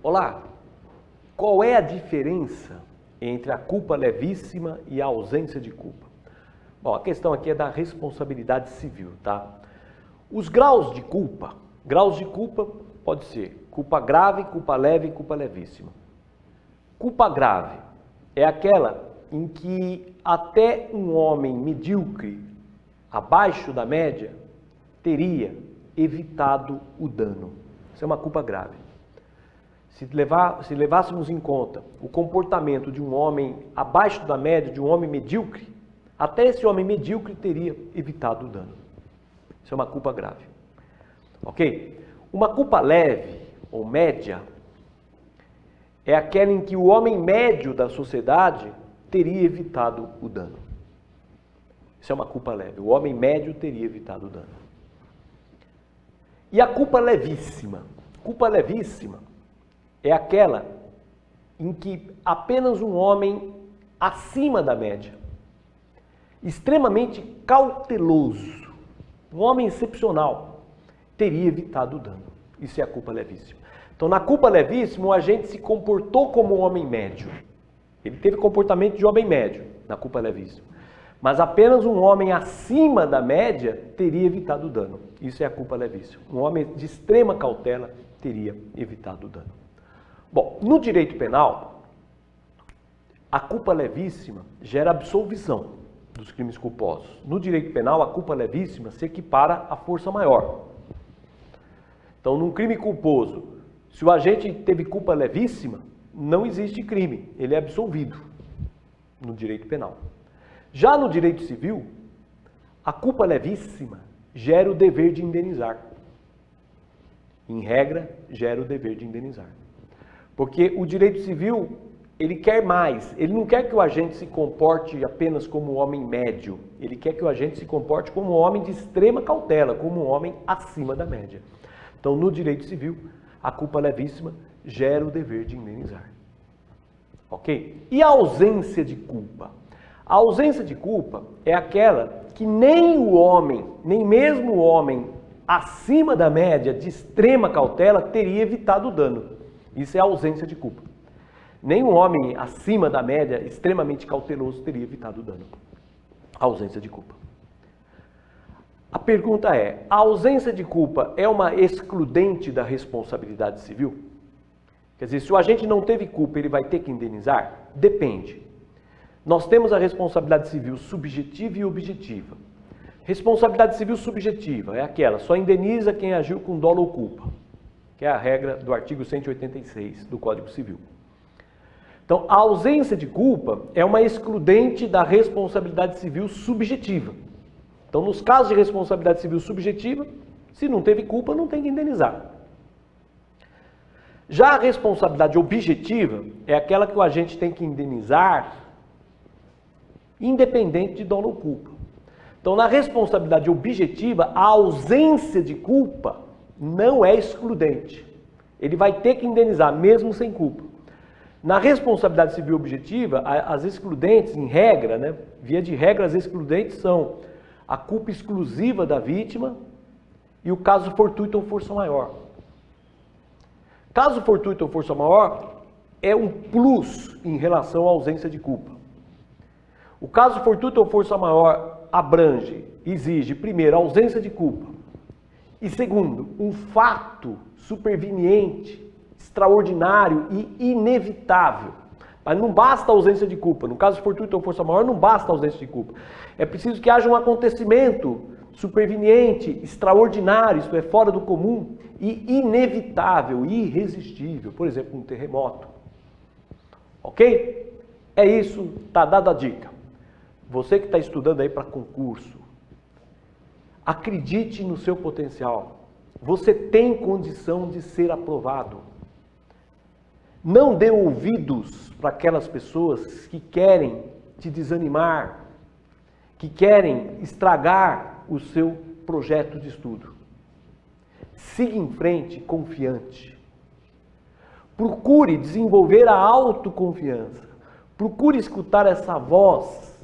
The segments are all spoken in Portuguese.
Olá, qual é a diferença entre a culpa levíssima e a ausência de culpa? Bom, a questão aqui é da responsabilidade civil, tá? Os graus de culpa pode ser culpa grave, culpa leve e culpa levíssima. Culpa grave é aquela em que até um homem medíocre, abaixo da média, teria evitado o dano. Isso é uma culpa grave. Se levássemos em conta o comportamento de um homem abaixo da média, de um homem medíocre, até esse homem medíocre teria evitado o dano. Isso é uma culpa grave. Ok? Uma culpa leve ou média é aquela em que o homem médio da sociedade teria evitado o dano. Isso é uma culpa leve. O homem médio teria evitado o dano. E a culpa levíssima? Culpa levíssima é aquela em que apenas um homem acima da média, extremamente cauteloso, um homem excepcional, teria evitado o dano. Isso é a culpa levíssima. Então, na culpa levíssima, o agente se comportou como um homem médio. Ele teve comportamento de homem médio, na culpa levíssima. Mas apenas um homem acima da média teria evitado o dano. Isso é a culpa levíssima. Um homem de extrema cautela teria evitado o dano. Bom, no direito penal, a culpa levíssima gera absolvição dos crimes culposos. No direito penal, a culpa levíssima se equipara à força maior. Então, num crime culposo, se o agente teve culpa levíssima, não existe crime, ele é absolvido no direito penal. Já no direito civil, a culpa levíssima gera o dever de indenizar. Em regra, gera o dever de indenizar. Porque o direito civil, ele quer mais. Ele não quer que o agente se comporte apenas como um homem médio. Ele quer que o agente se comporte como um homem de extrema cautela, como um homem acima da média. Então, no direito civil, a culpa levíssima gera o dever de indenizar. Ok? E a ausência de culpa? A ausência de culpa é aquela que nem o homem, nem mesmo o homem acima da média, de extrema cautela, teria evitado o dano. Isso é a ausência de culpa. Nem um homem acima da média, extremamente cauteloso, teria evitado o dano. A ausência de culpa. A pergunta é, a ausência de culpa é uma excludente da responsabilidade civil? Quer dizer, se o agente não teve culpa, ele vai ter que indenizar? Depende. Nós temos a responsabilidade civil subjetiva e objetiva. Responsabilidade civil subjetiva é aquela, só indeniza quem agiu com dolo ou culpa, que é a regra do artigo 186 do Código Civil. Então, a ausência de culpa é uma excludente da responsabilidade civil subjetiva. Então, nos casos de responsabilidade civil subjetiva, se não teve culpa, não tem que indenizar. Já a responsabilidade objetiva é aquela que o agente tem que indenizar independente de dolo ou culpa. Então, na responsabilidade objetiva, a ausência de culpa não é excludente. Ele vai ter que indenizar, mesmo sem culpa. Na responsabilidade civil objetiva, as excludentes, em regra, né, via de regra, as excludentes são a culpa exclusiva da vítima e o caso fortuito ou força maior. Caso fortuito ou força maior é um plus em relação à ausência de culpa. O caso fortuito ou força maior abrange, exige, primeiro, a ausência de culpa. E segundo, um fato superveniente, extraordinário e inevitável. Mas não basta a ausência de culpa. No caso fortuito ou força maior, não basta a ausência de culpa. É preciso que haja um acontecimento superveniente, extraordinário, isto é, fora do comum, e inevitável, irresistível. Por exemplo, um terremoto. Ok? É isso, tá dada a dica. Você que está estudando aí para concurso, acredite no seu potencial. Você tem condição de ser aprovado. Não dê ouvidos para aquelas pessoas que querem te desanimar, que querem estragar o seu projeto de estudo. Siga em frente confiante. Procure desenvolver a autoconfiança. Procure escutar essa voz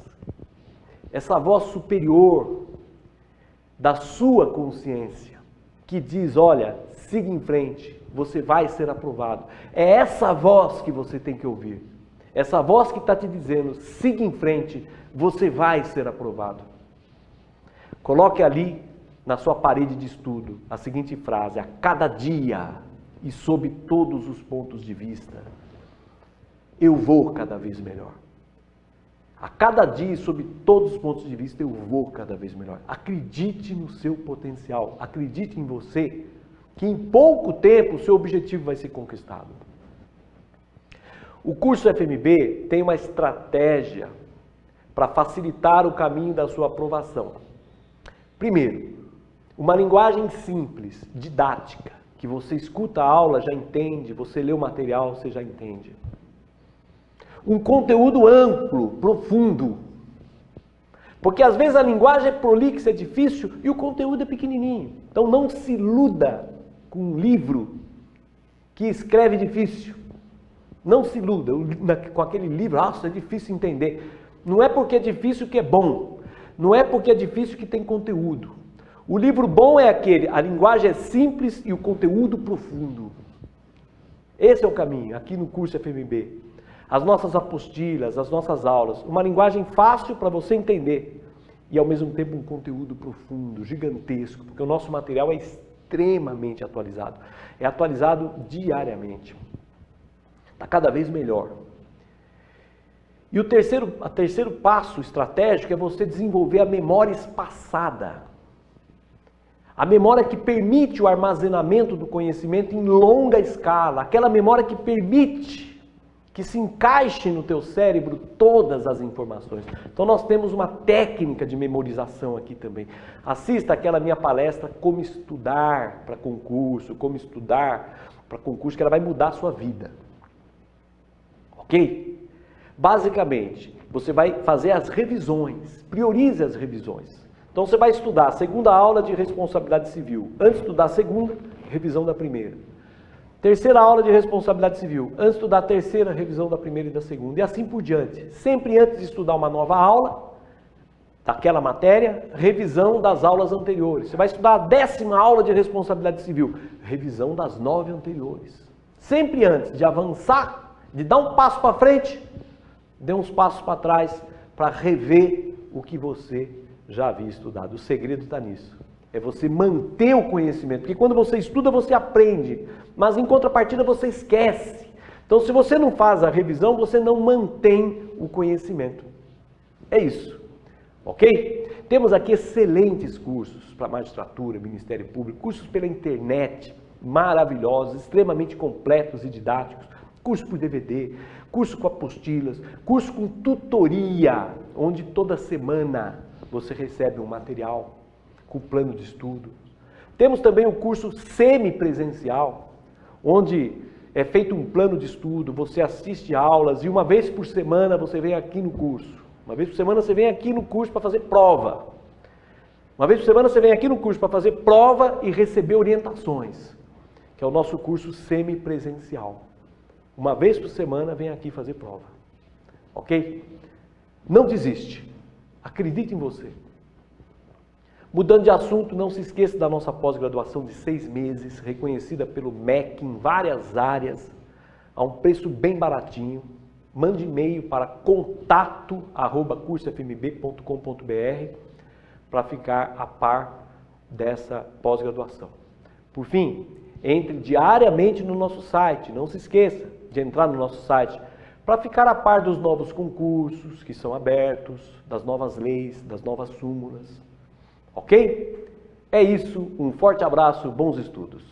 superior da sua consciência, que diz, olha, siga em frente, você vai ser aprovado. É essa voz que você tem que ouvir. Essa voz que está te dizendo, siga em frente, você vai ser aprovado. Coloque ali na sua parede de estudo a seguinte frase: a cada dia e sob todos os pontos de vista, eu vou cada vez melhor. A cada dia e sob todos os pontos de vista, eu vou cada vez melhor. Acredite no seu potencial, acredite em você, que em pouco tempo o seu objetivo vai ser conquistado. O curso FMB tem uma estratégia para facilitar o caminho da sua aprovação. Primeiro, uma linguagem simples, didática, que você escuta a aula, já entende, você lê o material, você já entende. Um conteúdo amplo, profundo. Porque às vezes a linguagem é prolixa, é difícil e o conteúdo é pequenininho. Então não se iluda com um livro que escreve difícil. Não se iluda com aquele livro, nossa, é difícil entender. Não é porque é difícil que é bom. Não é porque é difícil que tem conteúdo. O livro bom é aquele, a linguagem é simples e o conteúdo profundo. Esse é o caminho, aqui no curso FMB. As nossas apostilas, as nossas aulas, uma linguagem fácil para você entender e ao mesmo tempo um conteúdo profundo, gigantesco, porque o nosso material é extremamente atualizado. É atualizado diariamente. Está cada vez melhor. E o terceiro passo estratégico é você desenvolver a memória espaçada. A memória que permite o armazenamento do conhecimento em longa escala. Aquela memória que permite que se encaixe no teu cérebro todas as informações. Então nós temos uma técnica de memorização aqui também. Assista aquela minha palestra Como Estudar para Concurso, que ela vai mudar a sua vida. Ok? Basicamente, você vai fazer as revisões, priorize as revisões. Então você vai estudar a segunda aula de responsabilidade civil. Antes de estudar a segunda, revisão da primeira. Terceira aula de responsabilidade civil. Antes de estudar a terceira, revisão da primeira e da segunda. E assim por diante. Sempre antes de estudar uma nova aula, daquela matéria, revisão das aulas anteriores. Você vai estudar a 10ª aula de responsabilidade civil. Revisão das 9 anteriores. Sempre antes de avançar, de dar um passo para frente, dê uns passos para trás para rever o que você já havia estudado. O segredo está nisso. É você manter o conhecimento. Porque quando você estuda, você aprende. Mas em contrapartida, você esquece. Então, se você não faz a revisão, você não mantém o conhecimento. É isso. Ok? Temos aqui excelentes cursos para magistratura, Ministério Público, cursos pela internet, maravilhosos, extremamente completos e didáticos. Curso por DVD, curso com apostilas, curso com tutoria, onde toda semana você recebe um material com plano de estudo. Temos também o curso semipresencial, onde é feito um plano de estudo, você assiste aulas e uma vez por semana você vem aqui no curso. Uma vez por semana você vem aqui no curso para fazer prova. Uma vez por semana você vem aqui no curso para fazer prova e receber orientações, que é o nosso curso semipresencial. Uma vez por semana vem aqui fazer prova. Ok? Não desiste. Acredite em você. Mudando de assunto, não se esqueça da nossa pós-graduação de 6 meses, reconhecida pelo MEC em várias áreas, a um preço bem baratinho. Mande e-mail para contato@cursofmb.com.br para ficar a par dessa pós-graduação. Por fim, entre diariamente no nosso site, não se esqueça de entrar no nosso site para ficar a par dos novos concursos que são abertos, das novas leis, das novas súmulas. Ok? É isso, um forte abraço, bons estudos.